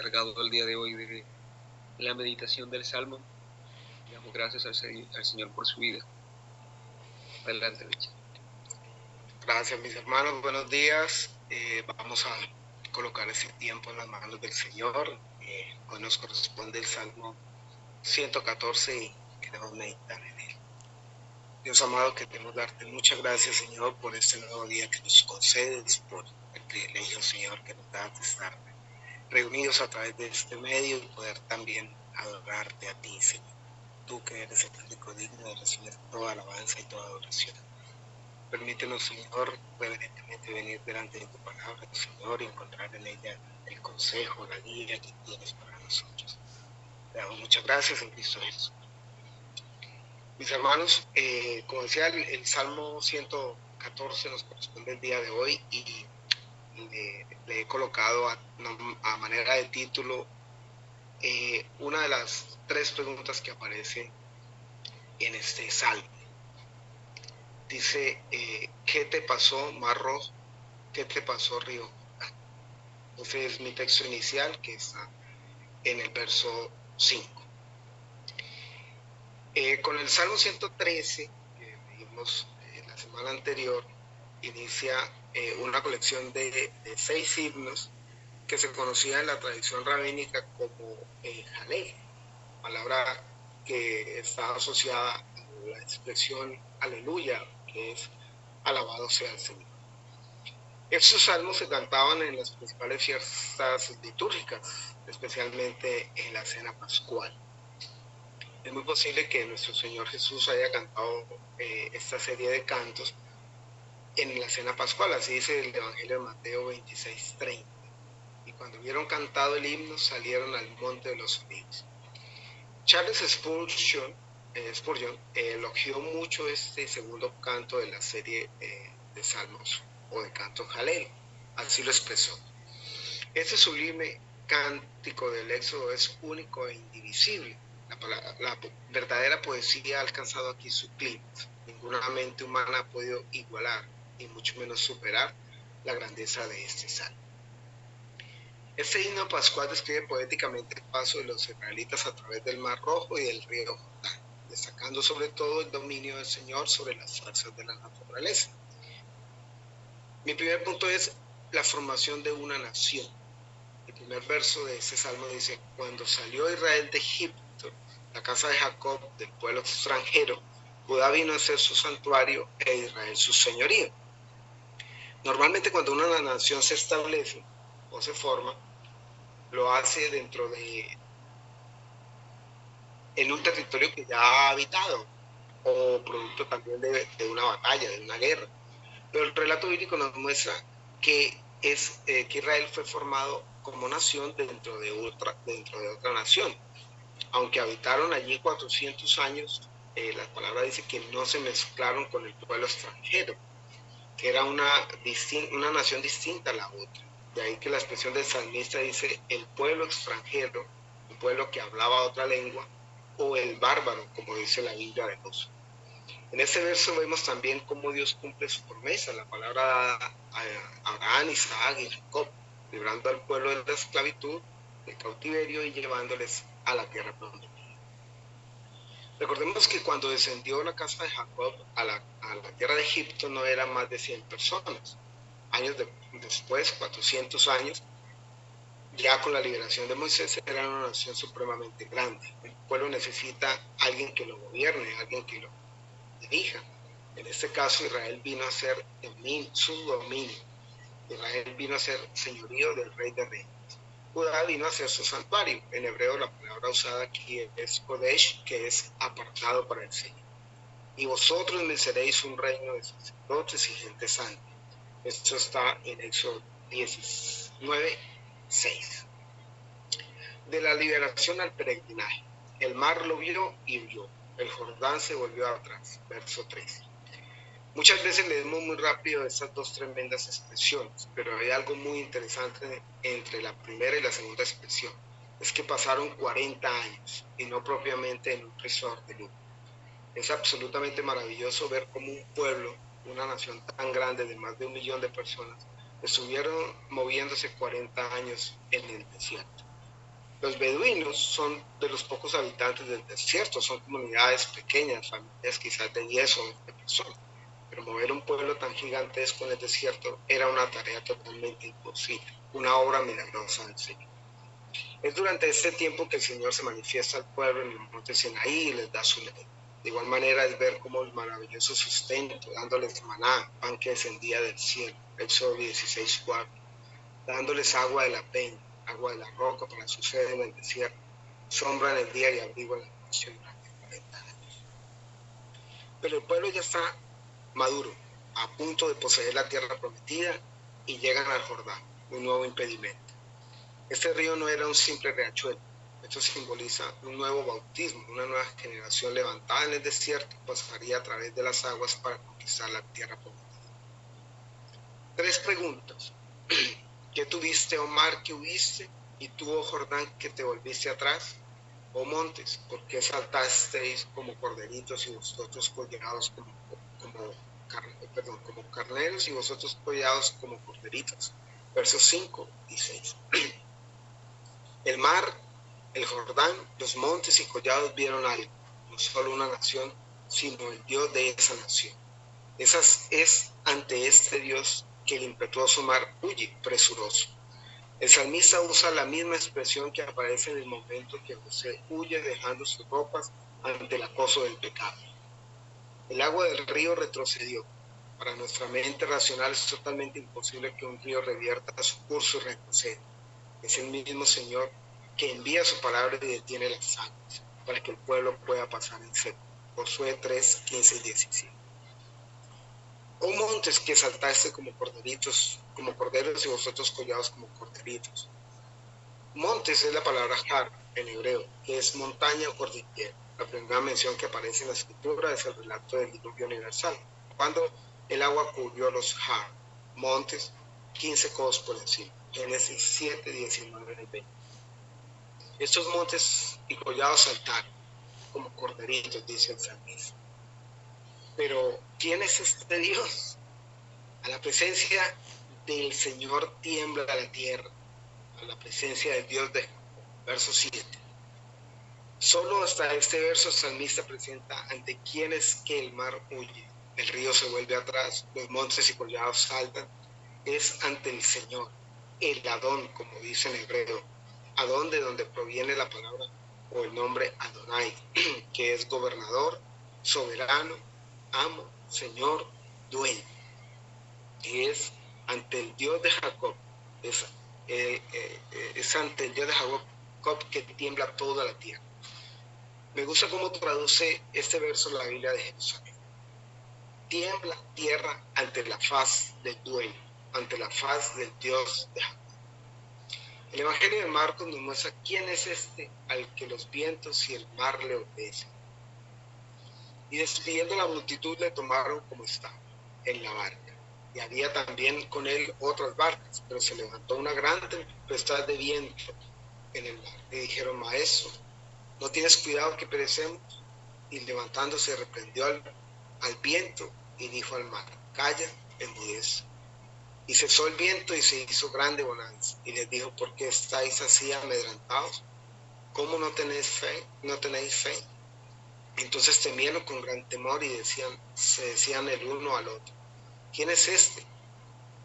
encargado el día de hoy de la meditación del Salmo. Damos gracias al Señor por su vida. Adelante, Richard. Gracias, mis hermanos. Buenos días. Vamos a colocar ese tiempo en las manos del Señor. Hoy nos corresponde el Salmo 114 y queremos meditar en él. Dios amado, queremos darte muchas gracias, Señor, por este nuevo día que nos concedes, por el privilegio, Señor, que nos das de estar reunidos a través de este medio y poder también adorarte a ti, Señor. Tú que eres el único digno de recibir toda alabanza y toda adoración. Permítenos, Señor, reverentemente venir delante de tu palabra, Señor, y encontrar en ella el consejo, la guía que tienes para nosotros. Te damos muchas gracias en Cristo Jesús. Mis hermanos, como decía, el Salmo 114 nos corresponde el día de hoy y le he colocado a manera de título una de las tres preguntas que aparecen en este Salmo. Dice, ¿qué te pasó, Mar Rojo? ¿Qué te pasó, Río Jordán? Ese es mi texto inicial que está en el verso 5. Con el Salmo 113, que leímos la semana anterior, inicia una colección de 6 himnos que se conocía en la tradición rabínica como Jalel, palabra que está asociada a la expresión aleluya, que es alabado sea el Señor. Estos salmos se cantaban en las principales fiestas litúrgicas, especialmente en la cena pascual. Es muy posible que nuestro Señor Jesús haya cantado esta serie de cantos en la cena pascual, así dice el Evangelio de Mateo 26:30. Y cuando hubieron cantado el himno, salieron al monte de los Olivos. Charles Spurgeon elogió mucho este segundo canto de la serie de salmos o de cantos Jalel. Así lo expresó. Este sublime cántico del Éxodo es único e indivisible. La verdadera poesía ha alcanzado aquí su clímax. Ninguna mente humana ha podido igualar, y mucho menos superar, la grandeza de este salmo. Este himno pascual describe poéticamente el paso de los israelitas a través del Mar Rojo y del río Jordán, destacando sobre todo el dominio del Señor sobre las fuerzas de la naturaleza. Mi primer punto es la formación de una nación. El primer verso de este salmo dice, cuando salió Israel de Egipto, la casa de Jacob, del pueblo extranjero, Judá vino a ser su santuario e Israel su señorío. Normalmente cuando una nación se establece o se forma, lo hace en un territorio que ya ha habitado o producto también de una batalla, de una guerra. Pero el relato bíblico nos muestra que Israel fue formado como nación dentro de otra nación. Aunque habitaron allí 400 años, la palabra dice que no se mezclaron con el pueblo extranjero, que era una nación distinta a la otra. De ahí que la expresión del salmista dice el pueblo extranjero, un pueblo que hablaba otra lengua, o el bárbaro, como dice la Biblia de Dios. En este verso vemos también cómo Dios cumple su promesa, la palabra dada a Abraham, Isaac y Jacob, librando al pueblo de la esclavitud, del cautiverio y llevándoles a la tierra prometida. Recordemos que cuando descendió la casa de Jacob a la tierra de Egipto no eran más de 100 personas. Años después, 400 años, ya con la liberación de Moisés, era una nación supremamente grande. El pueblo necesita a alguien que lo gobierne, alguien que lo dirija. En este caso, Israel vino a ser su dominio. Israel vino a ser señorío del Rey de Reyes. Judá vino a ser su santuario. En hebreo la palabra usada aquí es Kodesh, que es apartado para el Señor. Y vosotros me seréis un reino de sacerdotes y gente santa. Esto está en Éxodo 19:6. De la liberación al peregrinaje. El mar lo vio y huyó. El Jordán se volvió atrás. Verso 3. Muchas veces leemos muy rápido estas dos tremendas expresiones, pero hay algo muy interesante entre la primera y la segunda expresión. Es que pasaron 40 años y no propiamente en un resort de lujo. Es absolutamente maravilloso ver cómo un pueblo, una nación tan grande de más de 1 millón de personas, estuvieron moviéndose 40 años en el desierto. Los beduinos son de los pocos habitantes del desierto, son comunidades pequeñas, familias quizás de 10 o 20 personas. Pero mover un pueblo tan gigantesco en el desierto era una tarea totalmente imposible, una obra milagrosa del Señor. Es durante este tiempo que el Señor se manifiesta al pueblo en el monte Sinaí y les da su ley. De igual manera es ver cómo el maravilloso sustento, dándoles maná, pan que descendía del cielo, Éxodo 16:4, dándoles agua de la peña, agua de la roca para su sed en el desierto, sombra en el día y abrigo en la noche durante 40 años. Pero el pueblo ya está maduro, a punto de poseer la tierra prometida, y llegan al Jordán, un nuevo impedimento. Este río no era un simple riachuelo, esto simboliza un nuevo bautismo, una nueva generación levantada en el desierto pasaría a través de las aguas para conquistar la tierra prometida. 3 preguntas. ¿Qué tuviste, oh mar, que huiste? ¿Y tú, oh Jordán, que te volviste atrás? Oh montes, ¿por qué saltasteis como corderitos y vosotros collados como carneros y vosotros collados como corderitos? Versos 5 y 6. El mar, el Jordán, los montes y collados vieron algo, no solo una nación, sino el Dios de esa nación. Es ante este Dios que el impetuoso mar huye presuroso. El salmista usa la misma expresión que aparece en el momento que José huye dejando sus ropas ante el acoso del pecado. El agua del río retrocedió. Para nuestra mente racional es totalmente imposible que un río revierta su curso y retroceda. Es el mismo Señor que envía su palabra y detiene las aguas para que el pueblo pueda pasar en seco. Josué 3, 15 y 17. Oh montes que saltaste como corderitos, como corderos y vosotros collados como corderitos. Montes es la palabra har en hebreo, que es montaña o cordillera. La primera mención que aparece en la escritura es el relato del diluvio universal, cuando el agua cubrió los har, montes, 15 codos por encima. Génesis 7, 19 y 20. Estos montes y collados saltaron como corderitos, dice el salmista. Pero ¿quién es este Dios? A la presencia del Señor tiembla la tierra, a la presencia del Dios de Jacob. Verso 7. Solo hasta este verso el salmista presenta ante quién es que el mar huye, el río se vuelve atrás, los montes y collados saltan. Es ante el Señor, el Adón, como dice en hebreo, Adón de donde proviene la palabra o el nombre Adonai, que es gobernador, soberano, amo, Señor, dueño. Y es ante el Dios de Jacob, es ante el Dios de Jacob que tiembla toda la tierra. Me gusta cómo traduce este verso la Biblia de Jerusalén. Tiembla tierra ante la faz del dueño, ante la faz del Dios de Jacob. El Evangelio de Marcos nos muestra quién es este al que los vientos y el mar le obedecen. Y despidiendo la multitud le tomaron como estaba, en la barca. Y había también con él otras barcas, pero se levantó una gran tempestad de viento en el mar. Le dijeron, maestro, ¿no tienes cuidado que perecemos? Y levantándose reprendió al viento y dijo al mar, calla, enmudece. Y cesó el viento y se hizo grande bonanza. Y les dijo, ¿por qué estáis así amedrentados? ¿Cómo no tenéis fe? ¿No tenéis fe? Entonces temieron con gran temor y se decían el uno al otro, ¿quién es este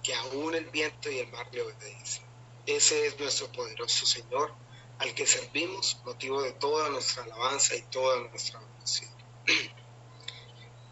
que aún el viento y el mar le obedecen? Ese es nuestro poderoso Señor, al que servimos, motivo de toda nuestra alabanza y toda nuestra oración.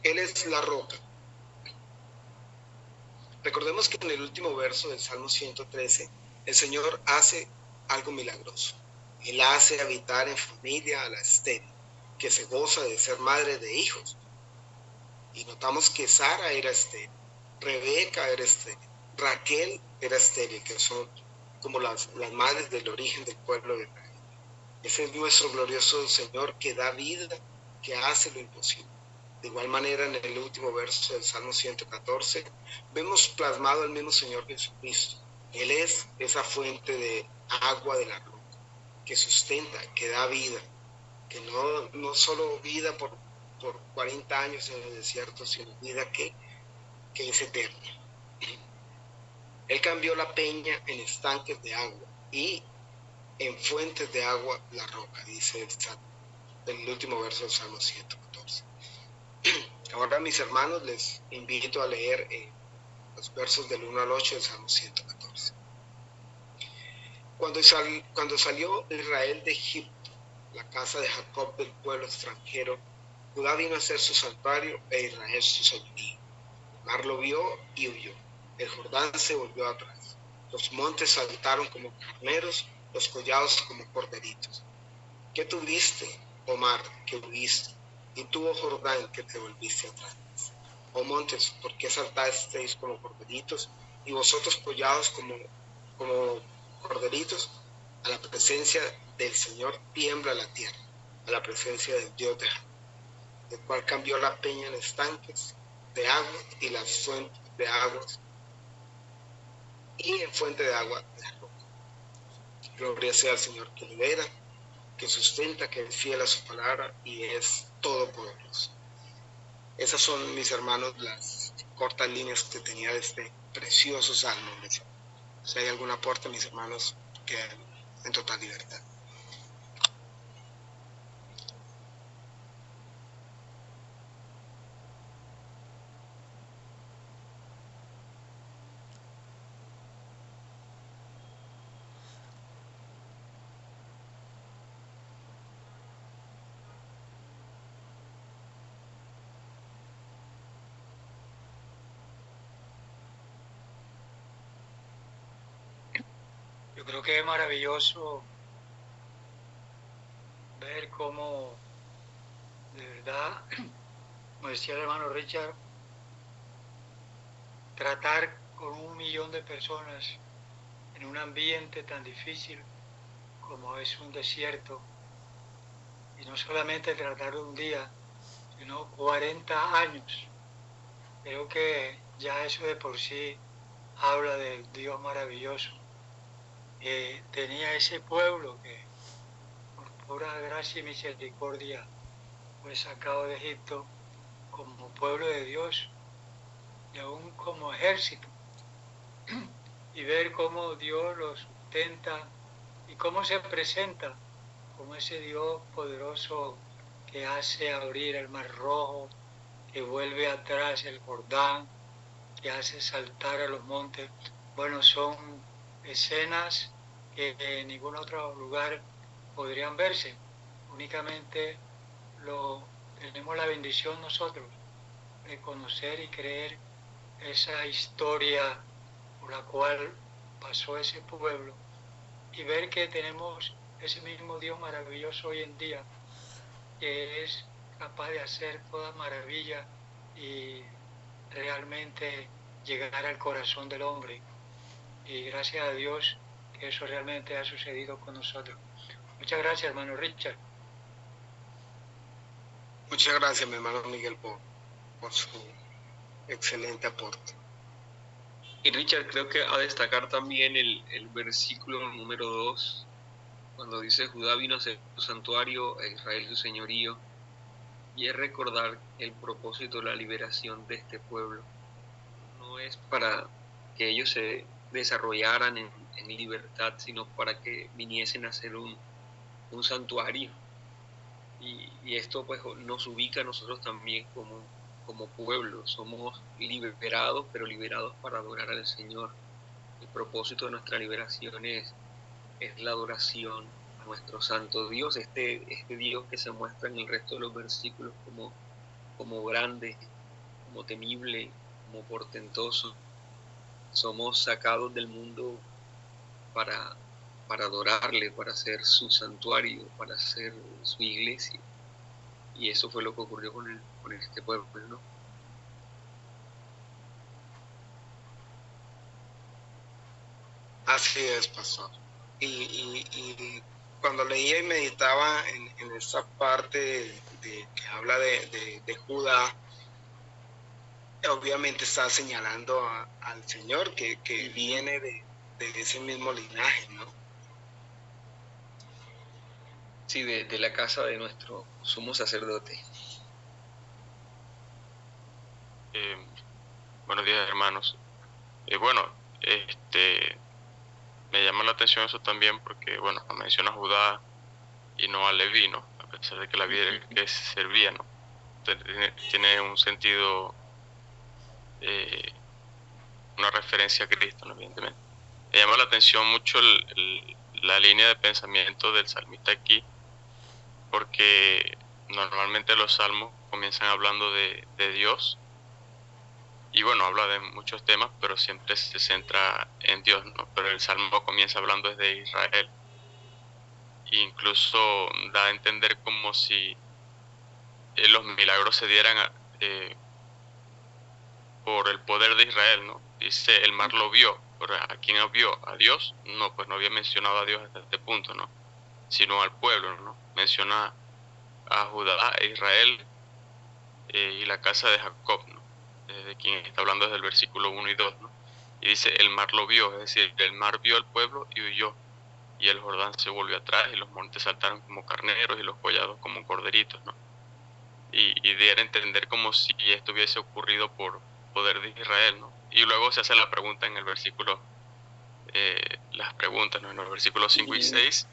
Él es la roca. Recordemos que en el último verso del Salmo 113, el Señor hace algo milagroso. Él hace habitar en familia a la estéril, que se goza de ser madre de hijos. Y notamos que Sara era estéril, Rebeca era estéril, Raquel era estéril, que son como las madres del origen del pueblo de Israel. Ese es nuestro glorioso Señor que da vida, que hace lo imposible. De igual manera, en el último verso del Salmo 114, vemos plasmado el mismo Señor Jesucristo. Él es esa fuente de agua de la roca, que sustenta, que da vida, que no solo vida por 40 años en el desierto, sino vida que es eterna. Él cambió la peña en estanques de agua y en fuentes de agua la roca, dice el último verso del Salmo 114. Ahora, mis hermanos, les invito a leer los versos del 1 al 8 del Salmo 114. Cuando salió Israel de Egipto, la casa de Jacob del pueblo extranjero, Judá vino a ser su santuario e Israel su señorío. El mar lo vio y huyó. El Jordán se volvió atrás. Los montes saltaron como carneros, los collados como corderitos. ¿Qué tuviste, oh mar, que huiste? Y tú, oh Jordán, que te volviste atrás. Oh montes, ¿por qué saltasteis como corderitos? Y vosotros collados como corderitos. A la presencia del Señor tiembla la tierra, a la presencia del Dios de Jacob, el cual cambió la peña en estanques de agua y las fuentes de aguas y en fuente de agua de roca. Gloria sea al Señor que libera, que sustenta, que es fiel a su palabra y es todopoderoso. Esas son, mis hermanos, las cortas líneas que tenía de este precioso salmo. Si hay algún aporte, mis hermanos, quedan en total libertad. Yo creo que es maravilloso ver cómo, de verdad, como decía el hermano Richard, tratar con 1 millón de personas en un ambiente tan difícil como es un desierto, y no solamente tratar de un día, sino 40 años. Creo que ya eso de por sí habla del Dios maravilloso que tenía ese pueblo que por pura gracia y misericordia fue sacado de Egipto como pueblo de Dios y aún como ejército, y ver cómo Dios los sustenta y cómo se presenta como ese Dios poderoso que hace abrir el Mar Rojo, que vuelve atrás el Jordán, que hace saltar a los montes. Bueno, son escenas que en ningún otro lugar podrían verse. Únicamente tenemos la bendición nosotros de conocer y creer esa historia por la cual pasó ese pueblo y ver que tenemos ese mismo Dios maravilloso hoy en día, que es capaz de hacer toda maravilla y realmente llegar al corazón del hombre. Y gracias a Dios que eso realmente ha sucedido con nosotros. Muchas gracias, hermano Richard. Muchas gracias, mi hermano Miguel, por su excelente aporte. Y Richard, creo que a destacar también el versículo número 2, cuando dice Judá vino a ser su santuario, e Israel su señorío, y es recordar el propósito de la liberación de este pueblo. No es para que ellos se desarrollaran en libertad, sino para que viniesen a ser un santuario. Y esto pues nos ubica a nosotros también como pueblo. Somos liberados, pero liberados para adorar al Señor. El propósito de nuestra liberación es la adoración a nuestro santo Dios, este Dios que se muestra en el resto de los versículos como grande, como temible, como portentoso. Somos sacados del mundo para adorarle, para ser su santuario, para ser su iglesia. Y eso fue lo que ocurrió con este pueblo, ¿no? Así es, pastor. Y cuando leía y meditaba en esta parte que habla de Judá, obviamente está señalando al Señor que viene de ese mismo linaje, ¿no? Sí, de la casa de nuestro sumo sacerdote. Buenos días, hermanos. Bueno, me llama la atención eso también porque, bueno, menciona a Judá y no a Leví, ¿no? A pesar de que la vida que servía, ¿no? Tiene un sentido, una referencia a Cristo, ¿no? Evidentemente. Me llama la atención mucho la línea de pensamiento del salmista aquí, porque normalmente los salmos comienzan hablando de Dios, y bueno, habla de muchos temas, pero siempre se centra en Dios, ¿no? Pero el salmo comienza hablando desde Israel, e incluso da a entender como si los milagros se dieran por el poder de Israel, ¿no? Dice, el mar lo vio, pero ¿a quién vio? ¿A Dios? No, pues no había mencionado a Dios hasta este punto, ¿no? Sino al pueblo, ¿no? Menciona a Judá, a Israel y la casa de Jacob, ¿no? De quien está hablando desde el versículo 1 y 2, ¿no? Y dice, el mar lo vio, es decir, el mar vio al pueblo y huyó, y el Jordán se volvió atrás, y los montes saltaron como carneros, y los collados como corderitos, ¿no? Y de entender como si esto hubiese ocurrido por poder de Israel, ¿no? Y luego se hace la pregunta en el versículo, las preguntas, ¿no? En los versículos 5 y 6,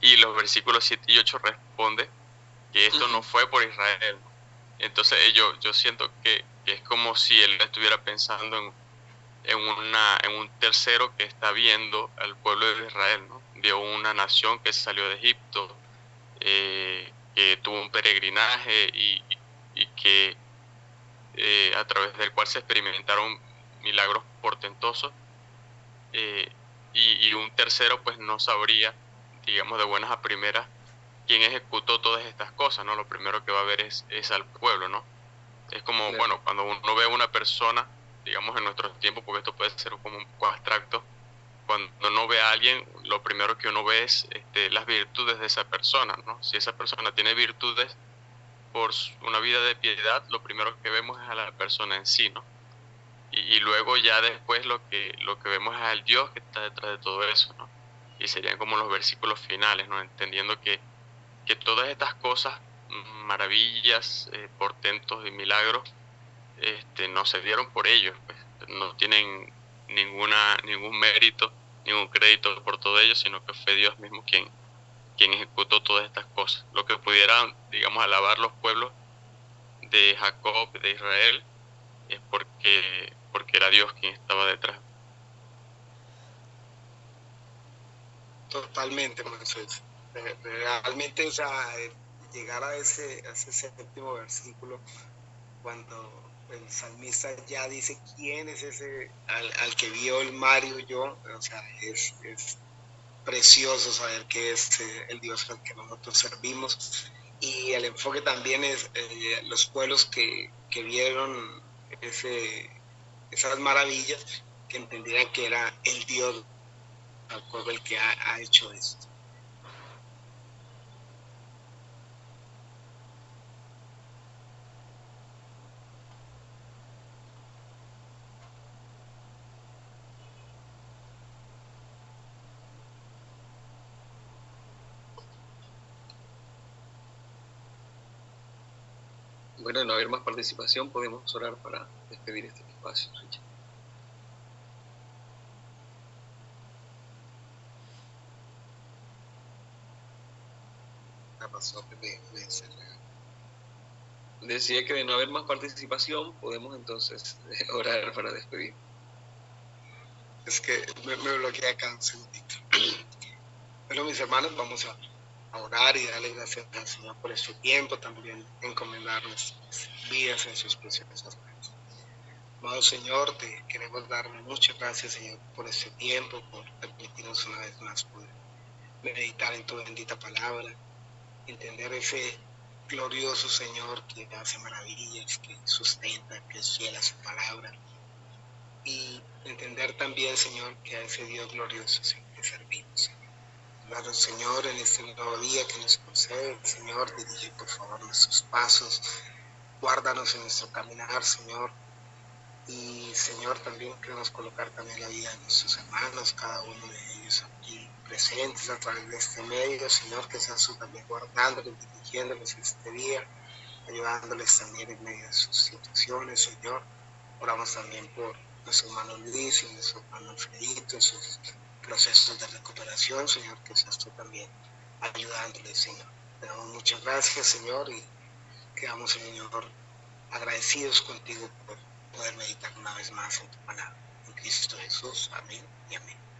y los versículos 7 y 8 responde que esto no fue por Israel, ¿no? Entonces yo siento que es como si él estuviera pensando en un tercero que está viendo al pueblo de Israel, ¿no? Vio una nación que salió de Egipto, que tuvo un peregrinaje y que a través del cual se experimentaron milagros portentosos, y un tercero pues no sabría, digamos de buenas a primeras, quién ejecutó todas estas cosas, ¿no? Lo primero que va a ver es al pueblo, ¿no? Es como, claro, bueno, cuando uno ve a una persona, digamos en nuestros tiempos, porque esto puede ser como un poco abstracto, cuando uno ve a alguien, lo primero que uno ve es las virtudes de esa persona, ¿no? Si esa persona tiene virtudes por una vida de piedad, lo primero que vemos es a la persona en sí, ¿no? Y luego ya después lo que vemos es al Dios que está detrás de todo eso, ¿no? Y serían como los versículos finales, ¿no? Entendiendo que todas estas cosas, maravillas, portentos y milagros, no se dieron por ellos, pues, no tienen ningún mérito, ningún crédito por todo ello, sino que fue Dios mismo quien ejecutó todas estas cosas. Lo que pudieran, digamos, alabar los pueblos de Jacob, de Israel, es porque era Dios quien estaba detrás. Totalmente, Moisés. Realmente, o sea, llegar a ese séptimo versículo, cuando el salmista ya dice quién es ese al que vio el mar y huyó, o sea, es precioso saber que es el Dios al que nosotros servimos. Y el enfoque también es los pueblos que vieron esas maravillas, que entendieran que era el Dios al pueblo el que ha hecho esto. Bueno, de no haber más participación, podemos orar para despedir este espacio, Richard. Decía que de no haber más participación, podemos entonces orar para despedir. Es que me bloqueé acá un segundito. Bueno, mis hermanos, vamos a orar y darle gracias al Señor por este tiempo, también encomendar nuestras vidas en sus preciosas manos. Amado Señor, te queremos dar muchas gracias, Señor, por este tiempo, por permitirnos una vez más poder meditar en tu bendita palabra, entender ese glorioso Señor que hace maravillas, que sustenta, que es fiel a su palabra, y entender también, Señor, que a ese Dios glorioso siempre servimos. Claro, Señor, en este nuevo día que nos concede, Señor, dirige por favor nuestros pasos, guárdanos en nuestro caminar, Señor. Y Señor, también queremos colocar también la vida de nuestros hermanos, cada uno de ellos aquí presentes a través de este medio, Señor, que seas tú también guardándoles, dirigiéndoles este día, ayudándoles también en medio de sus situaciones, Señor. Oramos también por nuestro hermano Luis y nuestro hermano Alfredito, sus procesos de recuperación, Señor, que seas tú también ayudándoles, Señor. Te damos muchas gracias, Señor, y quedamos, Señor, agradecidos contigo por poder meditar una vez más en tu palabra. En Cristo Jesús. Amén y amén.